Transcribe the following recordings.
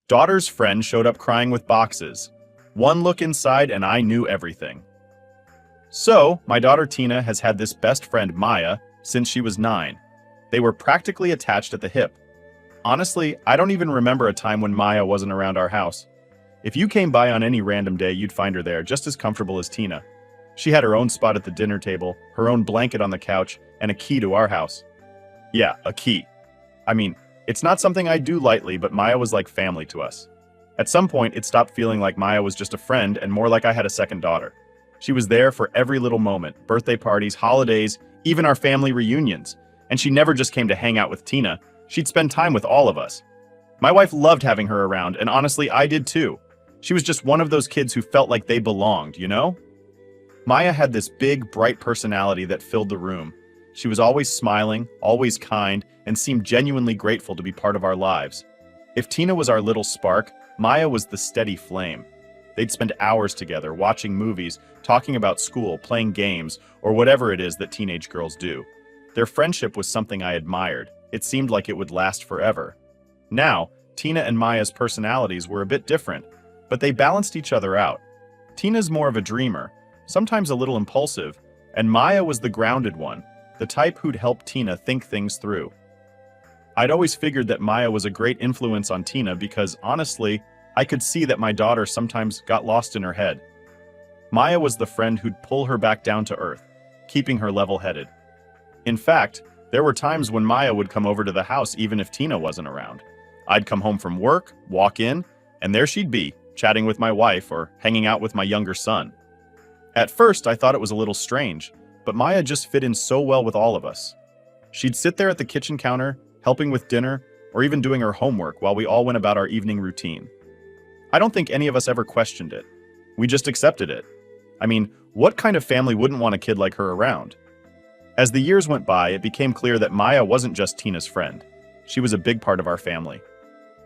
Daughter's friend showed up crying with boxes. One look inside and I knew everything. So, my daughter Tina has had this best friend Maya since she was 9. They were practically attached at the hip. Honestly, I don't even remember a time when Maya wasn't around our house. If you came by on any random day, you'd find her there, just as comfortable as Tina. She had her own spot at the dinner table, her own blanket on the couch, and a key to our house. Yeah, a key. I mean, it's not something I do lightly, but Maya was like family to us. At some point, it stopped feeling like Maya was just a friend and more like I had a second daughter. She was there for every little moment, birthday parties, holidays, even our family reunions. And she never just came to hang out with Tina. She'd spend time with all of us. My wife loved having her around, and honestly, I did too. She was just one of those kids who felt like they belonged, you know? Maya had this big, bright personality that filled the room. She was always smiling, always kind, and seemed genuinely grateful to be part of our lives. If Tina was our little spark, Maya was the steady flame. They'd spend hours together, watching movies, talking about school, playing games, or whatever it is that teenage girls do. Their friendship was something I admired. It seemed like it would last forever. Now, Tina and Maya's personalities were a bit different, but they balanced each other out. Tina's more of a dreamer, sometimes a little impulsive, and Maya was the grounded one, the type who'd help Tina think things through. I'd always figured that Maya was a great influence on Tina because, honestly, I could see that my daughter sometimes got lost in her head. Maya was the friend who'd pull her back down to earth, keeping her level-headed. In fact, there were times when Maya would come over to the house even if Tina wasn't around. I'd come home from work, walk in, and there she'd be, chatting with my wife or hanging out with my younger son. At first, I thought it was a little strange, but Maya just fit in so well with all of us. She'd sit there at the kitchen counter, helping with dinner, or even doing her homework while we all went about our evening routine. I don't think any of us ever questioned it. We just accepted it. I mean, what kind of family wouldn't want a kid like her around? As the years went by, it became clear that Maya wasn't just Tina's friend. She was a big part of our family.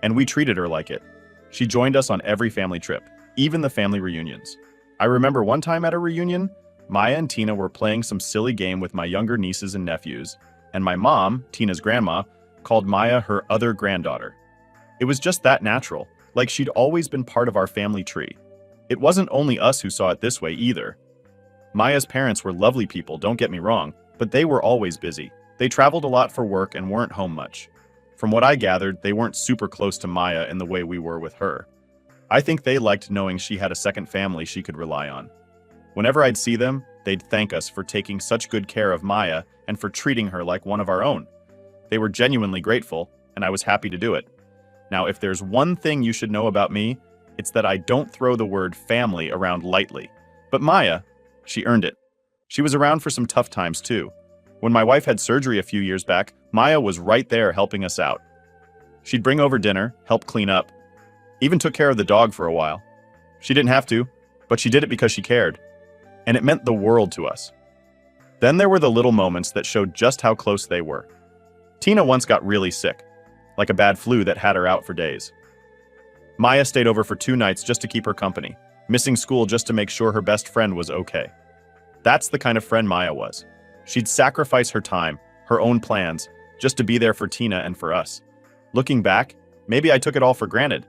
And we treated her like it. She joined us on every family trip, even the family reunions. I remember one time at a reunion, Maya and Tina were playing some silly game with my younger nieces and nephews, and my mom, Tina's grandma, called Maya her other granddaughter. It was just that natural, like she'd always been part of our family tree. It wasn't only us who saw it this way either. Maya's parents were lovely people, don't get me wrong, but they were always busy. They traveled a lot for work and weren't home much. From what I gathered, they weren't super close to Maya in the way we were with her. I think they liked knowing she had a second family she could rely on. Whenever I'd see them, they'd thank us for taking such good care of Maya and for treating her like one of our own. They were genuinely grateful, and I was happy to do it. Now, if there's one thing you should know about me, it's that I don't throw the word family around lightly. But Maya, she earned it. She was around for some tough times too. When my wife had surgery a few years back, Maya was right there helping us out. She'd bring over dinner, help clean up, even took care of the dog for a while. She didn't have to, but she did it because she cared. And it meant the world to us. Then there were the little moments that showed just how close they were. Tina once got really sick, like a bad flu that had her out for days. Maya stayed over for 2 nights just to keep her company, missing school just to make sure her best friend was okay. That's the kind of friend Maya was. She'd sacrifice her time, her own plans, just to be there for Tina and for us. Looking back, maybe I took it all for granted.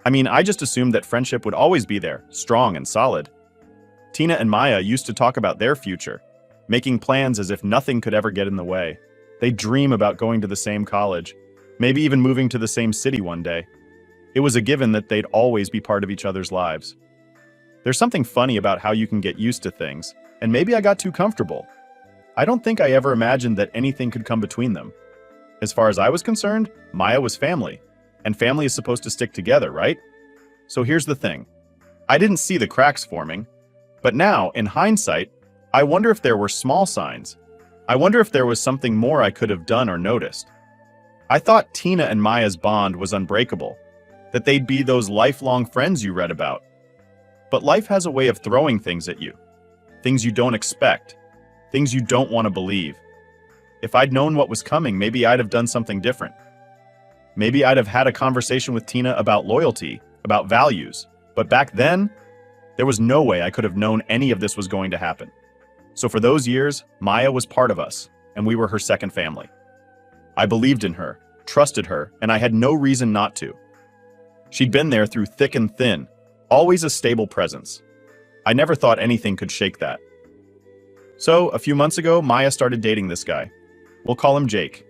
I mean, I just assumed that friendship would always be there, strong and solid. Tina and Maya used to talk about their future, making plans as if nothing could ever get in the way. They'd dream about going to the same college, maybe even moving to the same city one day. It was a given that they'd always be part of each other's lives. There's something funny about how you can get used to things, and maybe I got too comfortable. I don't think I ever imagined that anything could come between them. As far as I was concerned, Maya was family, and family is supposed to stick together, right? So here's the thing. I didn't see the cracks forming, but now, in hindsight, I wonder if there were small signs. I wonder if there was something more I could have done or noticed. I thought Tina and Maya's bond was unbreakable, that they'd be those lifelong friends you read about. But life has a way of throwing things at you. Things you don't expect. Things you don't want to believe. If I'd known what was coming, maybe I'd have done something different. Maybe I'd have had a conversation with Tina about loyalty, about values. But back then, there was no way I could have known any of this was going to happen. So for those years, Maya was part of us, and we were her second family. I believed in her, trusted her, and I had no reason not to. She'd been there through thick and thin, always a stable presence. I never thought anything could shake that. So, a few months ago, Maya started dating this guy. We'll call him Jake.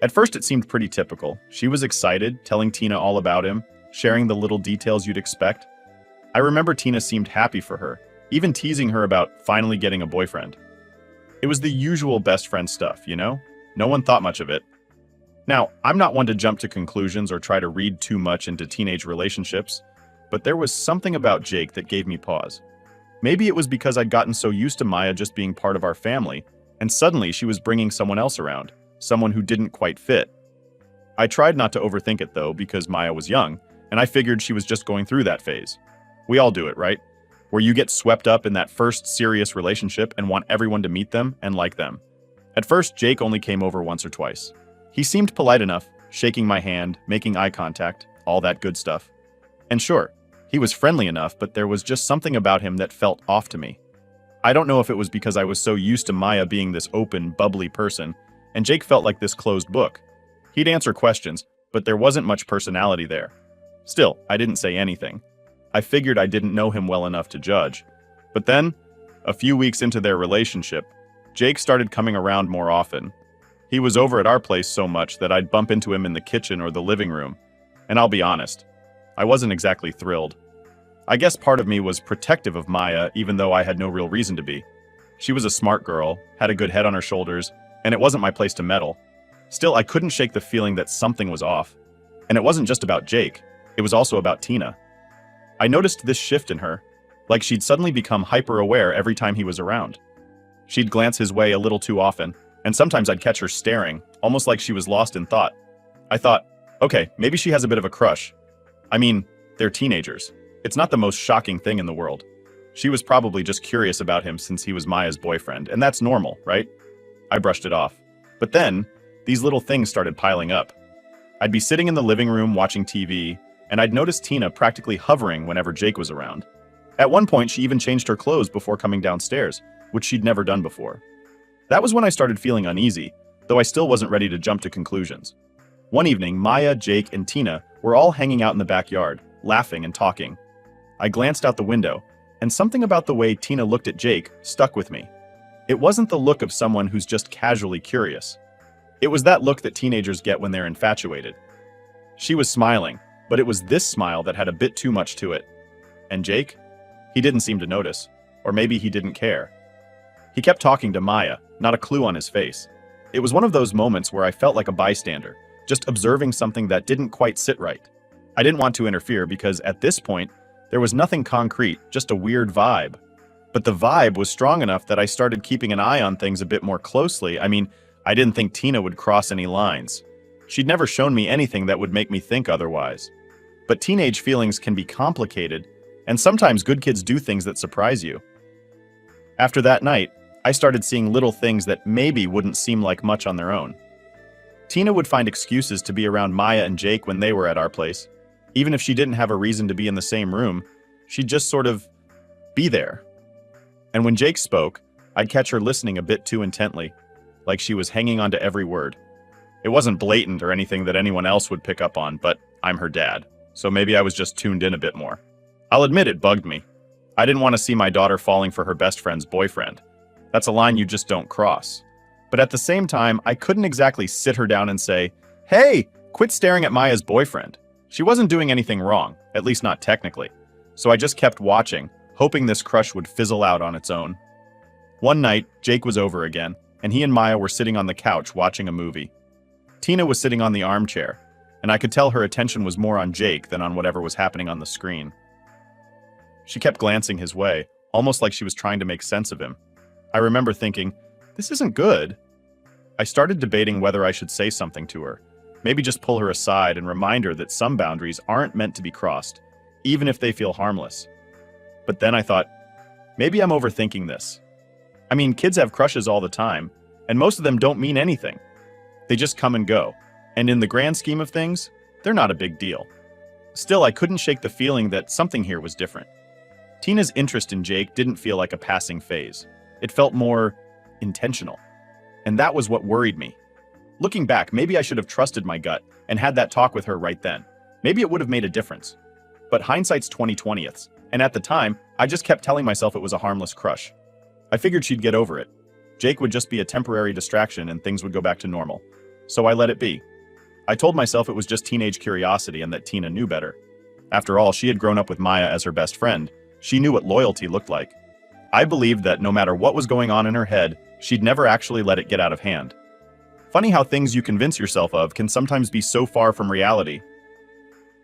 At first it seemed pretty typical. She was excited, telling Tina all about him, sharing the little details you'd expect. I remember Tina seemed happy for her, even teasing her about finally getting a boyfriend. It was the usual best friend stuff, you know? No one thought much of it. Now, I'm not one to jump to conclusions or try to read too much into teenage relationships, but there was something about Jake that gave me pause. Maybe it was because I'd gotten so used to Maya just being part of our family, and suddenly she was bringing someone else around, someone who didn't quite fit. I tried not to overthink it though, because Maya was young, and I figured she was just going through that phase. We all do it, right? Where you get swept up in that first serious relationship and want everyone to meet them and like them. At first, Jake only came over once or twice. He seemed polite enough, shaking my hand, making eye contact, all that good stuff. And sure, he was friendly enough, but there was just something about him that felt off to me. I don't know if it was because I was so used to Maya being this open, bubbly person, and Jake felt like this closed book. He'd answer questions, but there wasn't much personality there. Still, I didn't say anything. I figured I didn't know him well enough to judge. But then, a few weeks into their relationship, Jake started coming around more often. He was over at our place so much that I'd bump into him in the kitchen or the living room. And I'll be honest, I wasn't exactly thrilled. I guess part of me was protective of Maya, even though I had no real reason to be. She was a smart girl, had a good head on her shoulders, and it wasn't my place to meddle. Still, I couldn't shake the feeling that something was off. And it wasn't just about Jake, it was also about Tina. I noticed this shift in her, like she'd suddenly become hyper-aware every time he was around. She'd glance his way a little too often, and sometimes I'd catch her staring, almost like she was lost in thought. I thought, okay, maybe she has a bit of a crush. I mean, they're teenagers. It's not the most shocking thing in the world. She was probably just curious about him since he was Maya's boyfriend, and that's normal, right? I brushed it off. But then, these little things started piling up. I'd be sitting in the living room watching TV, and I'd notice Tina practically hovering whenever Jake was around. At one point, she even changed her clothes before coming downstairs, which she'd never done before. That was when I started feeling uneasy, though I still wasn't ready to jump to conclusions. One evening, Maya, Jake, and Tina were all hanging out in the backyard, laughing and talking. I glanced out the window, and something about the way Tina looked at Jake stuck with me. It wasn't the look of someone who's just casually curious. It was that look that teenagers get when they're infatuated. She was smiling, but it was this smile that had a bit too much to it. And Jake? He didn't seem to notice, or maybe he didn't care. He kept talking to Maya, not a clue on his face. It was one of those moments where I felt like a bystander, just observing something that didn't quite sit right. I didn't want to interfere because at this point, there was nothing concrete, just a weird vibe. But the vibe was strong enough that I started keeping an eye on things a bit more closely. I mean, I didn't think Tina would cross any lines. She'd never shown me anything that would make me think otherwise. But teenage feelings can be complicated, and sometimes good kids do things that surprise you. After that night, I started seeing little things that maybe wouldn't seem like much on their own. Tina would find excuses to be around Maya and Jake when they were at our place. Even if she didn't have a reason to be in the same room, she'd just sort of be there. And when Jake spoke, I'd catch her listening a bit too intently, like she was hanging on to every word. It wasn't blatant or anything that anyone else would pick up on, but I'm her dad, so maybe I was just tuned in a bit more. I'll admit it bugged me. I didn't want to see my daughter falling for her best friend's boyfriend. That's a line you just don't cross. But at the same time, I couldn't exactly sit her down and say, "Hey, quit staring at Maya's boyfriend." She wasn't doing anything wrong, at least not technically. So I just kept watching, hoping this crush would fizzle out on its own. One night, Jake was over again, and he and Maya were sitting on the couch watching a movie. Tina was sitting on the armchair, and I could tell her attention was more on Jake than on whatever was happening on the screen. She kept glancing his way, almost like she was trying to make sense of him. I remember thinking, this isn't good. I started debating whether I should say something to her, maybe just pull her aside and remind her that some boundaries aren't meant to be crossed, even if they feel harmless. But then I thought, maybe I'm overthinking this. I mean, kids have crushes all the time, and most of them don't mean anything. They just come and go, and in the grand scheme of things, they're not a big deal. Still, I couldn't shake the feeling that something here was different. Tina's interest in Jake didn't feel like a passing phase. It felt more intentional. And that was what worried me. Looking back, maybe I should have trusted my gut and had that talk with her right then. maybe it would have made a difference. But hindsight's 20/20ths, and at the time, I just kept telling myself it was a harmless crush. I figured she'd get over it. Jake would just be a temporary distraction and things would go back to normal. So I let it be. I told myself it was just teenage curiosity and that Tina knew better. After all, she had grown up with Maya as her best friend. She knew what loyalty looked like. I believed that no matter what was going on in her head, she'd never actually let it get out of hand. Funny how things you convince yourself of can sometimes be so far from reality.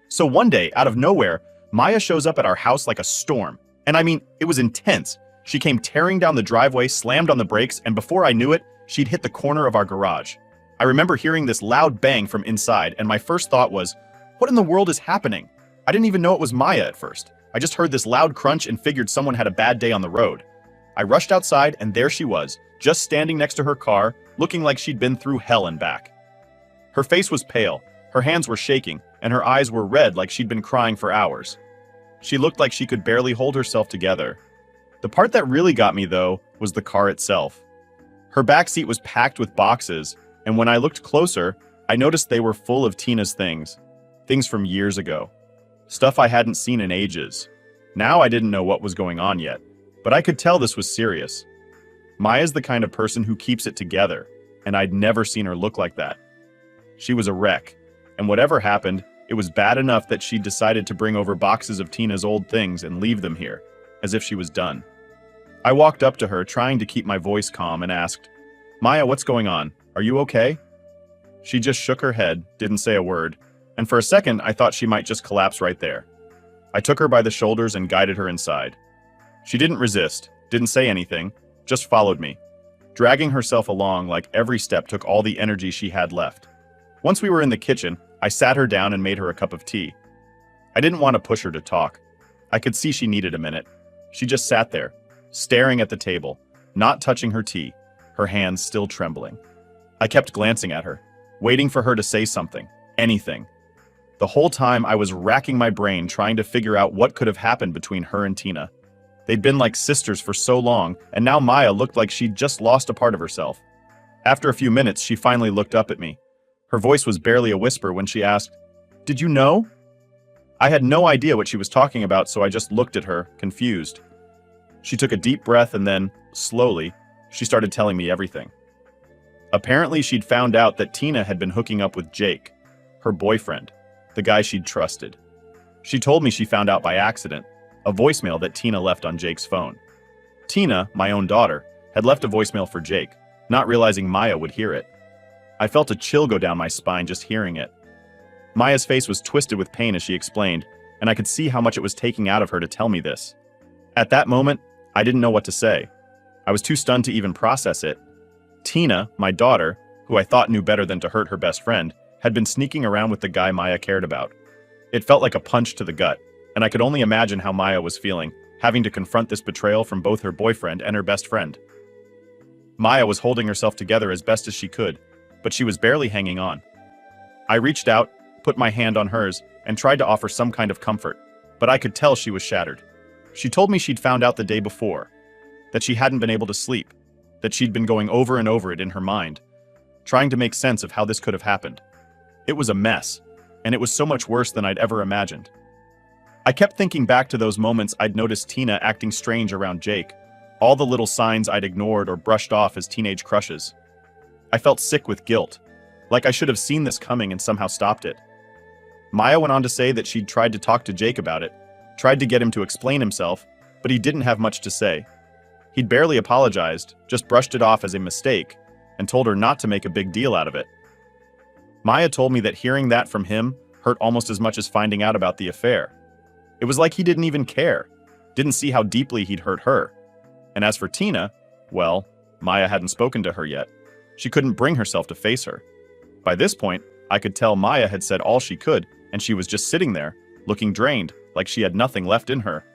So one day, out of nowhere, Maya shows up at our house like a storm. And I mean, it was intense. She came tearing down the driveway, slammed on the brakes, and before I knew it, she'd hit the corner of our garage. I remember hearing this loud bang from inside, and my first thought was, what in the world is happening? I didn't even know it was Maya at first. I just heard this loud crunch and figured someone had a bad day on the road. I rushed outside, and there she was, just standing next to her car, looking like she'd been through hell and back. Her face was pale, her hands were shaking, and her eyes were red like she'd been crying for hours. She looked like she could barely hold herself together. The part that really got me, though, was the car itself. Her back seat was packed with boxes, and when I looked closer, I noticed they were full of Tina's things. Things from years ago. Stuff I hadn't seen in ages. Now I didn't know what was going on yet, but I could tell this was serious. Maya's the kind of person who keeps it together, and I'd never seen her look like that. She was a wreck, and whatever happened, it was bad enough that she'd decided to bring over boxes of Tina's old things and leave them here, as if she was done. I walked up to her, trying to keep my voice calm, and asked, "Maya, what's going on? Are you okay?" She just shook her head, didn't say a word, and for a second I thought she might just collapse right there. I took her by the shoulders and guided her inside. She didn't resist, didn't say anything, just followed me, dragging herself along like every step took all the energy she had left. Once we were in the kitchen, I sat her down and made her a cup of tea. I didn't want to push her to talk. I could see she needed a minute. She just sat there, staring at the table, not touching her tea, her hands still trembling. I kept glancing at her, waiting for her to say something, anything. The whole time I was racking my brain trying to figure out what could have happened between her and Tina. They'd been like sisters for so long, and now Maya looked like she'd just lost a part of herself. After a few minutes, she finally looked up at me. Her voice was barely a whisper when she asked, "Did you know?" I had no idea what she was talking about, so I just looked at her, confused. She took a deep breath and then, slowly, she started telling me everything. Apparently, she'd found out that Tina had been hooking up with Jake, her boyfriend, the guy she'd trusted. She told me she found out by accident, a voicemail that Tina left on Jake's phone. Tina, my own daughter, had left a voicemail for Jake, not realizing Maya would hear it. I felt a chill go down my spine just hearing it. Maya's face was twisted with pain as she explained, and I could see how much it was taking out of her to tell me this. At that moment, I didn't know what to say. I was too stunned to even process it. Tina, my daughter, who I thought knew better than to hurt her best friend, had been sneaking around with the guy Maya cared about. It felt like a punch to the gut, and I could only imagine how Maya was feeling, having to confront this betrayal from both her boyfriend and her best friend. Maya was holding herself together as best as she could, but she was barely hanging on. I reached out, put my hand on hers, and tried to offer some kind of comfort, but I could tell she was shattered. She told me she'd found out the day before, that she hadn't been able to sleep, that she'd been going over and over it in her mind, trying to make sense of how this could have happened. It was a mess, and it was so much worse than I'd ever imagined. I kept thinking back to those moments I'd noticed Tina acting strange around Jake, all the little signs I'd ignored or brushed off as teenage crushes. I felt sick with guilt, like I should have seen this coming and somehow stopped it. Maya went on to say that she'd tried to talk to Jake about it, tried to get him to explain himself, but he didn't have much to say. He'd barely apologized, just brushed it off as a mistake, and told her not to make a big deal out of it. Maya told me that hearing that from him hurt almost as much as finding out about the affair. It was like he didn't even care, didn't see how deeply he'd hurt her. And as for Tina, well, Maya hadn't spoken to her yet. She couldn't bring herself to face her. By this point, I could tell Maya had said all she could, and she was just sitting there, looking drained, like she had nothing left in her.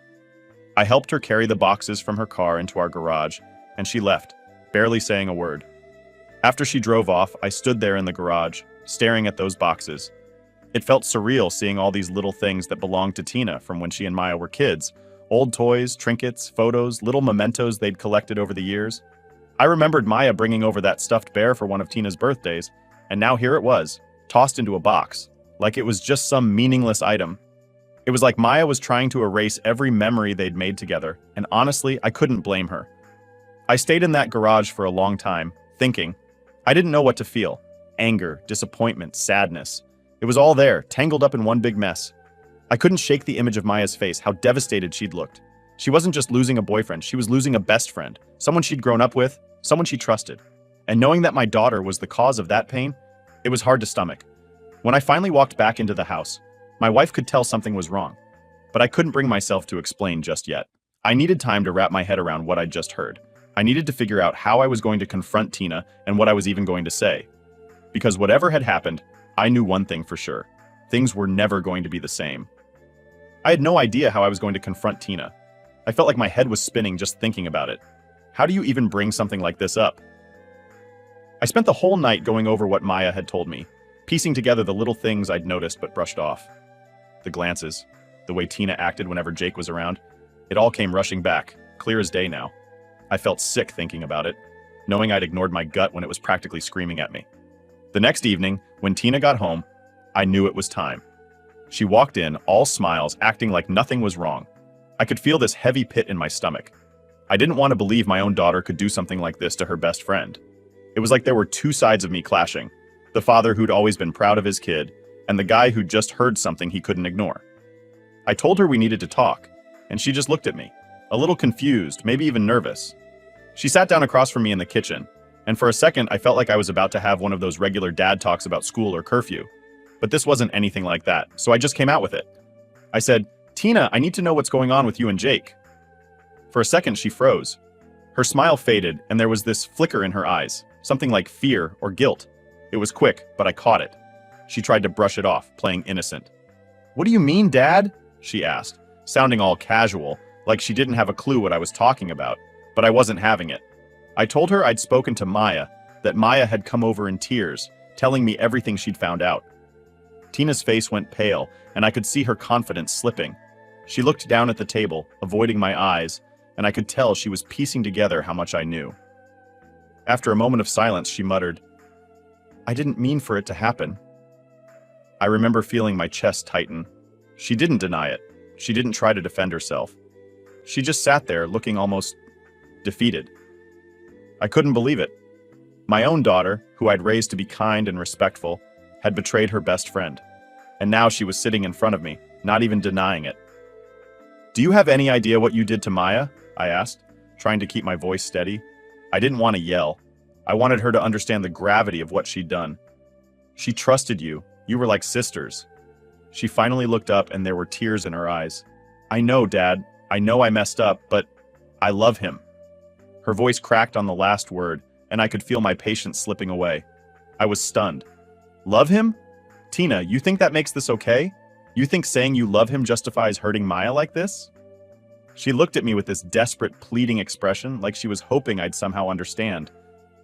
I helped her carry the boxes from her car into our garage, and she left, barely saying a word. After she drove off, I stood there in the garage, staring at those boxes. It felt surreal seeing all these little things that belonged to Tina from when she and Maya were kids. Old toys, trinkets, photos, little mementos they'd collected over the years. I remembered Maya bringing over that stuffed bear for one of Tina's birthdays, and now here it was, tossed into a box, like it was just some meaningless item. It was like Maya was trying to erase every memory they'd made together, and honestly, I couldn't blame her. I stayed in that garage for a long time, thinking. I didn't know what to feel. Anger, disappointment, sadness. It was all there, tangled up in one big mess. I couldn't shake the image of Maya's face, how devastated she'd looked. She wasn't just losing a boyfriend, she was losing a best friend, someone she'd grown up with, someone she trusted. And knowing that my daughter was the cause of that pain, it was hard to stomach. When I finally walked back into the house, my wife could tell something was wrong, but I couldn't bring myself to explain just yet. I needed time to wrap my head around what I'd just heard. I needed to figure out how I was going to confront Tina and what I was even going to say. Because whatever had happened, I knew one thing for sure. Things were never going to be the same. I had no idea how I was going to confront Tina. I felt like my head was spinning just thinking about it. How do you even bring something like this up? I spent the whole night going over what Maya had told me, piecing together the little things I'd noticed but brushed off. The glances, the way Tina acted whenever Jake was around, it all came rushing back, clear as day now. I felt sick thinking about it, knowing I'd ignored my gut when it was practically screaming at me. The next evening, when Tina got home, I knew it was time. She walked in, all smiles, acting like nothing was wrong. I could feel this heavy pit in my stomach. I didn't want to believe my own daughter could do something like this to her best friend. It was like there were two sides of me clashing. The father who'd always been proud of his kid, and the guy who'd just heard something he couldn't ignore. I told her we needed to talk, and she just looked at me, a little confused, maybe even nervous. She sat down across from me in the kitchen, and for a second I felt like I was about to have one of those regular dad talks about school or curfew. But this wasn't anything like that, so I just came out with it. I said, "Tina, I need to know what's going on with you and Jake." For a second she froze. Her smile faded, and there was this flicker in her eyes, something like fear or guilt. It was quick, but I caught it. She tried to brush it off, playing innocent. "What do you mean, Dad?" she asked, sounding all casual, like she didn't have a clue what I was talking about, but I wasn't having it. I told her I'd spoken to Maya, that Maya had come over in tears, telling me everything she'd found out. Tina's face went pale, and I could see her confidence slipping. She looked down at the table, avoiding my eyes, and I could tell she was piecing together how much I knew. After a moment of silence, she muttered, "I didn't mean for it to happen." I remember feeling my chest tighten. She didn't deny it. She didn't try to defend herself. She just sat there, looking almost defeated. I couldn't believe it. My own daughter, who I'd raised to be kind and respectful, had betrayed her best friend. And now she was sitting in front of me, not even denying it. "Do you have any idea what you did to Maya?" I asked, trying to keep my voice steady. I didn't want to yell. I wanted her to understand the gravity of what she'd done. "She trusted you. You were like sisters." She finally looked up, and there were tears in her eyes. "I know, Dad. I know I messed up, but I love him." Her voice cracked on the last word, and I could feel my patience slipping away. I was stunned. "Love him? Tina, you think that makes this okay? You think saying you love him justifies hurting Maya like this?" She looked at me with this desperate, pleading expression, like she was hoping I'd somehow understand.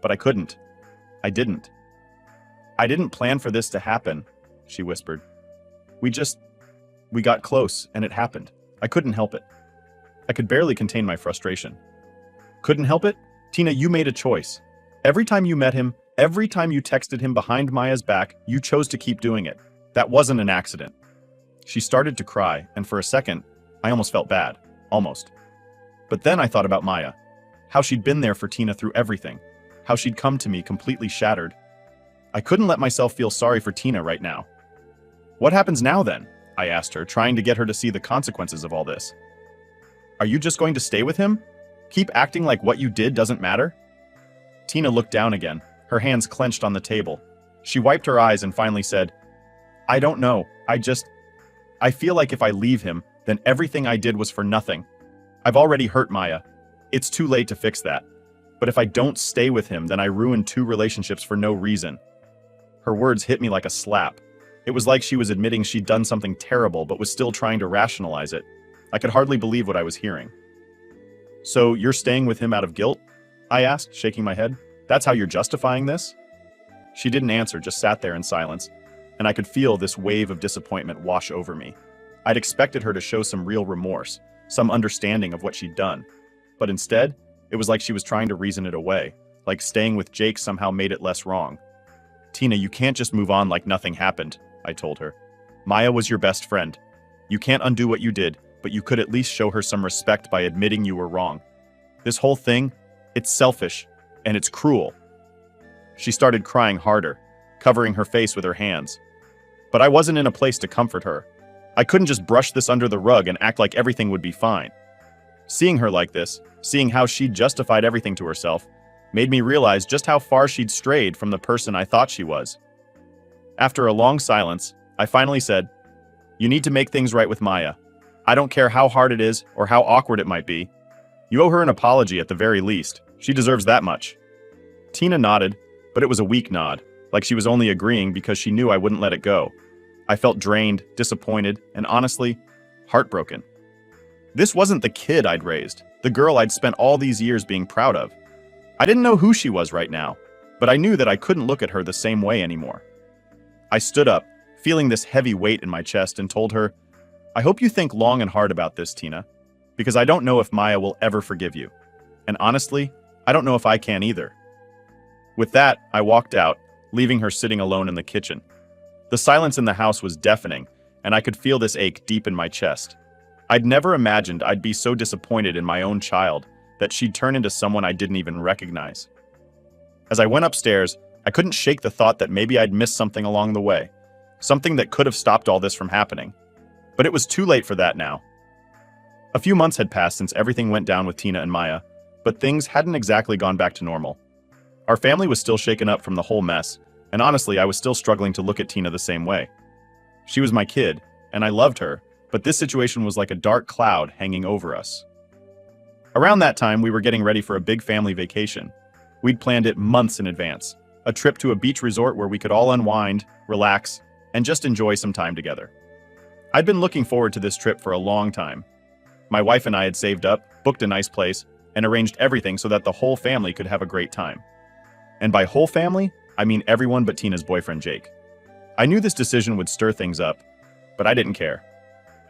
But I couldn't. I didn't. "I didn't plan for this to happen," she whispered. We got close, and it happened. I couldn't help it." I could barely contain my frustration. "Couldn't help it? Tina, you made a choice. Every time you met him, every time you texted him behind Maya's back, you chose to keep doing it. That wasn't an accident." She started to cry, and for a second, I almost felt bad. Almost. But then I thought about Maya. How she'd been there for Tina through everything. How she'd come to me completely shattered. I couldn't let myself feel sorry for Tina right now. "What happens now then?" I asked her, trying to get her to see the consequences of all this. "Are you just going to stay with him? Keep acting like what you did doesn't matter?" Tina looked down again, her hands clenched on the table. She wiped her eyes and finally said, "I don't know. I feel like if I leave him, then everything I did was for nothing. I've already hurt Maya. It's too late to fix that. But if I don't stay with him, then I ruin 2 relationships for no reason." Her words hit me like a slap. It was like she was admitting she'd done something terrible but was still trying to rationalize it. I could hardly believe what I was hearing. "So you're staying with him out of guilt?" I asked, shaking my head. "That's how you're justifying this?" She didn't answer, just sat there in silence, and I could feel this wave of disappointment wash over me. I'd expected her to show some real remorse, some understanding of what she'd done. But instead, it was like she was trying to reason it away, like staying with Jake somehow made it less wrong. "Tina, you can't just move on like nothing happened," I told her. Maya was your best friend. You can't undo what you did, but you could at least show her some respect by admitting you were wrong. This whole thing, it's selfish, and it's cruel. She started crying harder, covering her face with her hands. But I wasn't in a place to comfort her. I couldn't just brush this under the rug and act like everything would be fine. Seeing her like this, seeing how she'd justified everything to herself, made me realize just how far she'd strayed from the person I thought she was. After a long silence, I finally said, "You need to make things right with Maya. I don't care how hard it is or how awkward it might be. You owe her an apology at the very least. She deserves that much." Tina nodded, but it was a weak nod, like she was only agreeing because she knew I wouldn't let it go. I felt drained, disappointed, and honestly, heartbroken. This wasn't the kid I'd raised, the girl I'd spent all these years being proud of. I didn't know who she was right now, but I knew that I couldn't look at her the same way anymore. I stood up, feeling this heavy weight in my chest, and told her, "I hope you think long and hard about this, Tina, because I don't know if Maya will ever forgive you. And honestly, I don't know if I can either." With that, I walked out, leaving her sitting alone in the kitchen. The silence in the house was deafening, and I could feel this ache deep in my chest. I'd never imagined I'd be so disappointed in my own child that she'd turn into someone I didn't even recognize. As I went upstairs, I couldn't shake the thought that maybe I'd missed something along the way, something that could have stopped all this from happening. But it was too late for that now. A few months had passed since everything went down with Tina and Maya, but things hadn't exactly gone back to normal. Our family was still shaken up from the whole mess, and honestly, I was still struggling to look at Tina the same way. She was my kid, and I loved her, but this situation was like a dark cloud hanging over us. Around that time, we were getting ready for a big family vacation. We'd planned it months in advance, a trip to a beach resort where we could all unwind, relax, and just enjoy some time together. I'd been looking forward to this trip for a long time. My wife and I had saved up, booked a nice place, and arranged everything so that the whole family could have a great time. And by whole family, I mean everyone but Tina's boyfriend, Jake. I knew this decision would stir things up, but I didn't care.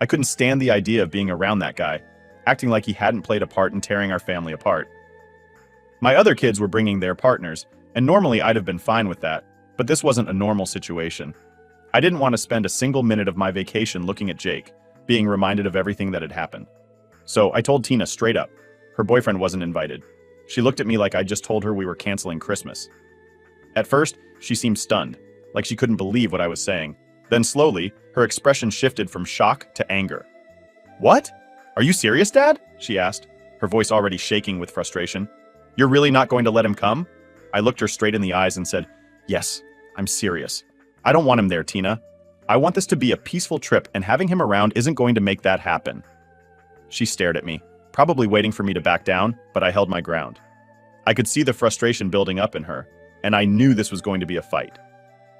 I couldn't stand the idea of being around that guy, acting like he hadn't played a part in tearing our family apart. My other kids were bringing their partners, and normally I'd have been fine with that, but this wasn't a normal situation. I didn't want to spend a single minute of my vacation looking at Jake, being reminded of everything that had happened. So I told Tina straight up. Her boyfriend wasn't invited. She looked at me like I just told her we were canceling Christmas. At first, she seemed stunned, like she couldn't believe what I was saying. Then slowly, her expression shifted from shock to anger. "What? Are you serious, Dad?" she asked, her voice already shaking with frustration. "You're really not going to let him come?" I looked her straight in the eyes and said, "Yes, I'm serious. I don't want him there, Tina. I want this to be a peaceful trip, and having him around isn't going to make that happen." She stared at me, probably waiting for me to back down, but I held my ground. I could see the frustration building up in her, and I knew this was going to be a fight.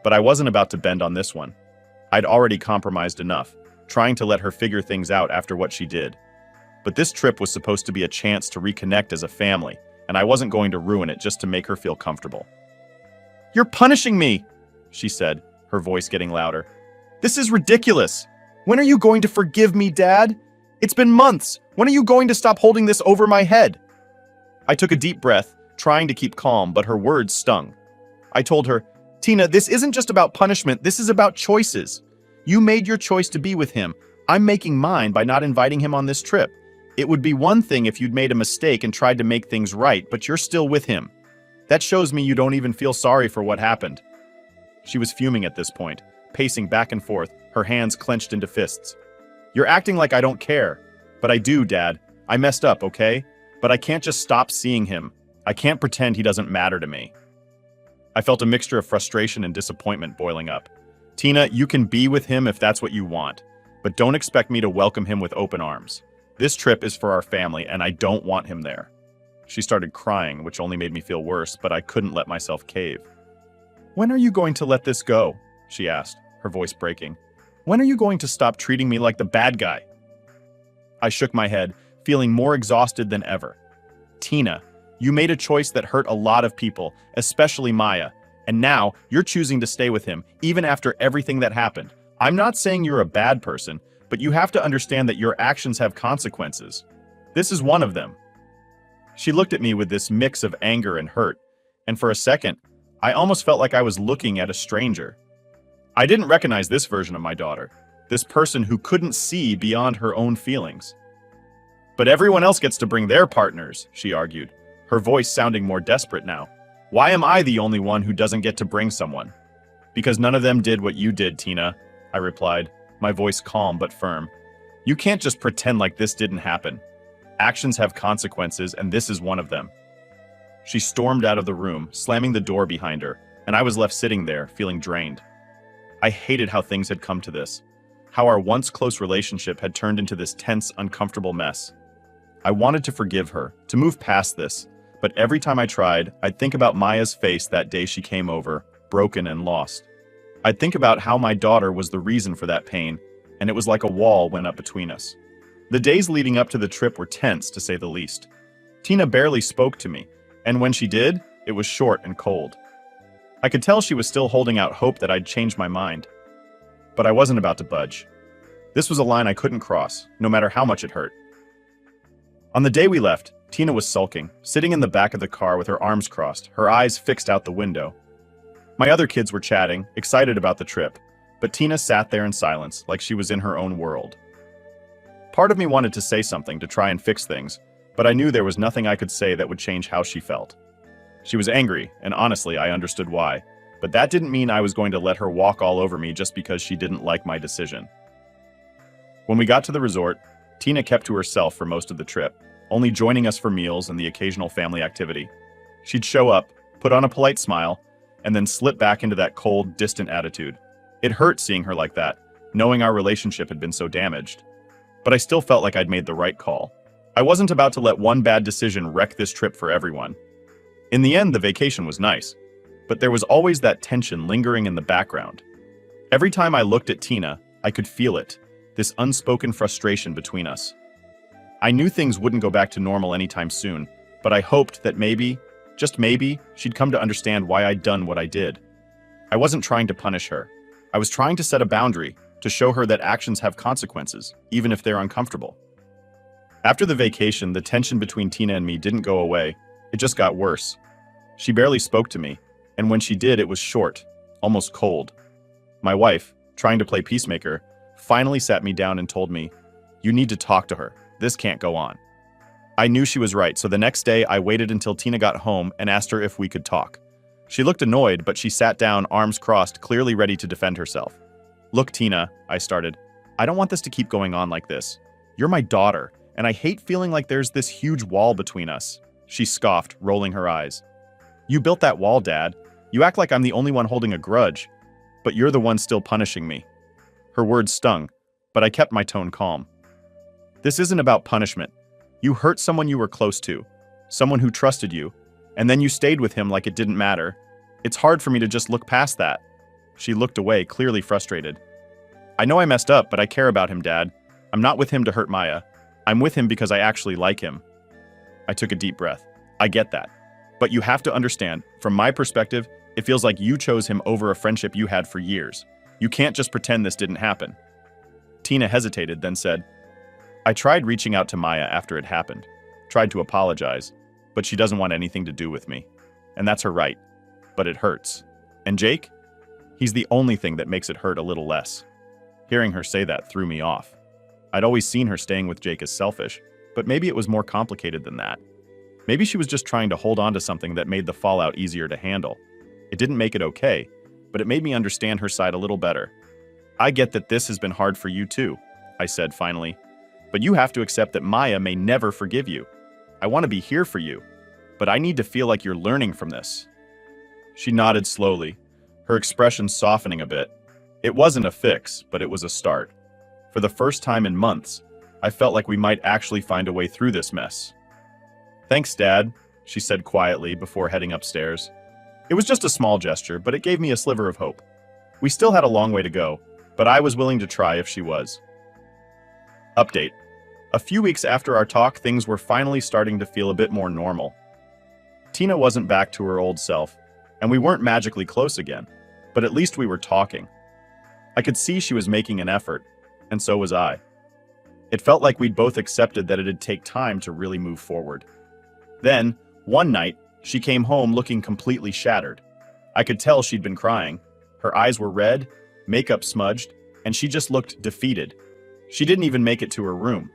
But I wasn't about to bend on this one. I'd already compromised enough, trying to let her figure things out after what she did. But this trip was supposed to be a chance to reconnect as a family, and I wasn't going to ruin it just to make her feel comfortable. "You're punishing me," she said, her voice getting louder. "This is ridiculous. When are you going to forgive me, Dad? It's been months. When are you going to stop holding this over my head?" I took a deep breath, trying to keep calm, but her words stung. I told her, "Tina, this isn't just about punishment, this is about choices. You made your choice to be with him. I'm making mine by not inviting him on this trip. It would be one thing if you'd made a mistake and tried to make things right, but you're still with him. That shows me you don't even feel sorry for what happened." She was fuming at this point, pacing back and forth, her hands clenched into fists. "You're acting like I don't care. But I do, Dad. I messed up, okay? But I can't just stop seeing him. I can't pretend he doesn't matter to me." I felt a mixture of frustration and disappointment boiling up. "Tina, you can be with him if that's what you want, but don't expect me to welcome him with open arms. This trip is for our family, and I don't want him there." She started crying, which only made me feel worse, but I couldn't let myself cave. "When are you going to let this go?" she asked, her voice breaking. "When are you going to stop treating me like the bad guy?" I shook my head, feeling more exhausted than ever. "Tina, you made a choice that hurt a lot of people, especially Maya, and now you're choosing to stay with him, even after everything that happened. I'm not saying you're a bad person, but you have to understand that your actions have consequences. This is one of them." She looked at me with this mix of anger and hurt, and for a second, I almost felt like I was looking at a stranger. I didn't recognize this version of my daughter, this person who couldn't see beyond her own feelings. But everyone else gets to bring their partners, she argued, her voice sounding more desperate now. Why am I the only one who doesn't get to bring someone? Because none of them did what you did, Tina, I replied, my voice calm but firm. You can't just pretend like this didn't happen. Actions have consequences, and this is one of them. She stormed out of the room, slamming the door behind her, and I was left sitting there, feeling drained. I hated how things had come to this, how our once close relationship had turned into this tense, uncomfortable mess. I wanted to forgive her, to move past this, but every time I tried, I'd think about Maya's face that day she came over, broken and lost. I'd think about how my daughter was the reason for that pain, and it was like a wall went up between us. The days leading up to the trip were tense, to say the least. Tina barely spoke to me, and when she did, it was short and cold. I could tell she was still holding out hope that I'd change my mind. But I wasn't about to budge. This was a line I couldn't cross, no matter how much it hurt. On the day we left, Tina was sulking, sitting in the back of the car with her arms crossed, her eyes fixed out the window. My other kids were chatting, excited about the trip, but Tina sat there in silence, like she was in her own world. Part of me wanted to say something to try and fix things, but I knew there was nothing I could say that would change how she felt. She was angry, and honestly, I understood why, but that didn't mean I was going to let her walk all over me just because she didn't like my decision. When we got to the resort, Tina kept to herself for most of the trip, only joining us for meals and the occasional family activity. She'd show up, put on a polite smile, and then slip back into that cold, distant attitude. It hurt seeing her like that, knowing our relationship had been so damaged. But I still felt like I'd made the right call. I wasn't about to let one bad decision wreck this trip for everyone. In the end, the vacation was nice, but there was always that tension lingering in the background. Every time I looked at Tina, I could feel it, this unspoken frustration between us. I knew things wouldn't go back to normal anytime soon, but I hoped that maybe, just maybe, she'd come to understand why I'd done what I did. I wasn't trying to punish her. I was trying to set a boundary, to show her that actions have consequences, even if they're uncomfortable. After the vacation, the tension between Tina and me didn't go away. It just got worse. She barely spoke to me, and when she did, it was short, almost cold. My wife, trying to play peacemaker, finally sat me down and told me, "You need to talk to her. This can't go on." I knew she was right, so the next day I waited until Tina got home and asked her if we could talk. She looked annoyed, but she sat down, arms crossed, clearly ready to defend herself. "Look, Tina," I started, "I don't want this to keep going on like this. You're my daughter, and I hate feeling like there's this huge wall between us." She scoffed, rolling her eyes. "You built that wall, Dad. You act like I'm the only one holding a grudge, but you're the one still punishing me." Her words stung, but I kept my tone calm. "This isn't about punishment. You hurt someone you were close to, someone who trusted you, and then you stayed with him like it didn't matter. It's hard for me to just look past that." She looked away, clearly frustrated. "I know I messed up, but I care about him, Dad. I'm not with him to hurt Maya. I'm with him because I actually like him." I took a deep breath. "I get that. But you have to understand, from my perspective, it feels like you chose him over a friendship you had for years. You can't just pretend this didn't happen." Tina hesitated, then said, "I tried reaching out to Maya after it happened, tried to apologize, but she doesn't want anything to do with me. And that's her right. But it hurts. And Jake? He's the only thing that makes it hurt a little less." Hearing her say that threw me off. I'd always seen her staying with Jake as selfish, but maybe it was more complicated than that. Maybe she was just trying to hold on to something that made the fallout easier to handle. It didn't make it okay, but it made me understand her side a little better. "I get that this has been hard for you too," I said finally, "but you have to accept that Maya may never forgive you. I want to be here for you, but I need to feel like you're learning from this." She nodded slowly, her expression softening a bit. It wasn't a fix, but it was a start. For the first time in months, I felt like we might actually find a way through this mess. "Thanks, Dad," she said quietly before heading upstairs. It was just a small gesture, but it gave me a sliver of hope. We still had a long way to go, but I was willing to try if she was. Update. A few weeks after our talk, things were finally starting to feel a bit more normal. Tina wasn't back to her old self, and we weren't magically close again, but at least we were talking. I could see she was making an effort, and so was I. It felt like we'd both accepted that it'd take time to really move forward. Then, one night, she came home looking completely shattered. I could tell she'd been crying. Her eyes were red, makeup smudged, and she just looked defeated. She didn't even make it to her room.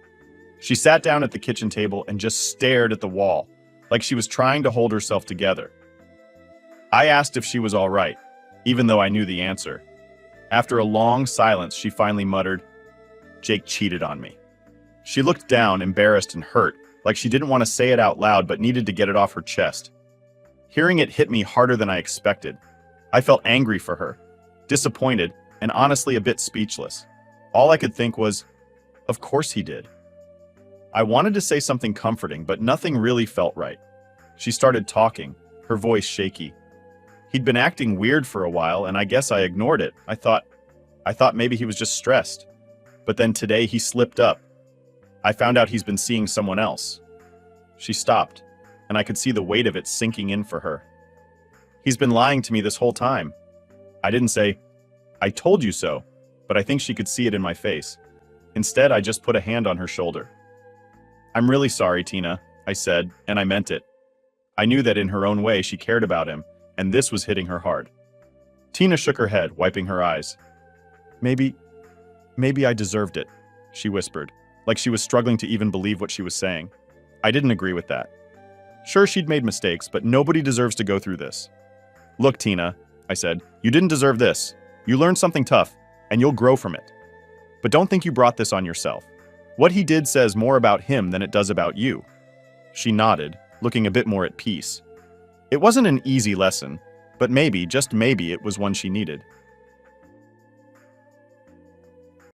She sat down at the kitchen table and just stared at the wall, like she was trying to hold herself together. I asked if she was all right, even though I knew the answer. After a long silence, she finally muttered, "Jake cheated on me." She looked down, embarrassed and hurt, like she didn't want to say it out loud but needed to get it off her chest. Hearing it hit me harder than I expected. I felt angry for her, disappointed, and honestly a bit speechless. All I could think was, of course he did. I wanted to say something comforting, but nothing really felt right. She started talking, her voice shaky. He'd been acting weird for a while, and I guess I ignored it. I thought maybe he was just stressed. But then today he slipped up. I found out he's been seeing someone else. She stopped, and I could see the weight of it sinking in for her. He's been lying to me this whole time. I didn't say, "I told you so," but I think she could see it in my face. Instead, I just put a hand on her shoulder. "I'm really sorry, Tina," I said, and I meant it. I knew that in her own way she cared about him, and this was hitting her hard. Tina shook her head, wiping her eyes. Maybe I deserved it," she whispered, like she was struggling to even believe what she was saying. I didn't agree with that. Sure, she'd made mistakes, but nobody deserves to go through this. "Look, Tina," I said, "you didn't deserve this. You learned something tough, and you'll grow from it. But don't think you brought this on yourself. What he did says more about him than it does about you." She nodded, looking a bit more at peace. It wasn't an easy lesson, but maybe, just maybe, it was one she needed.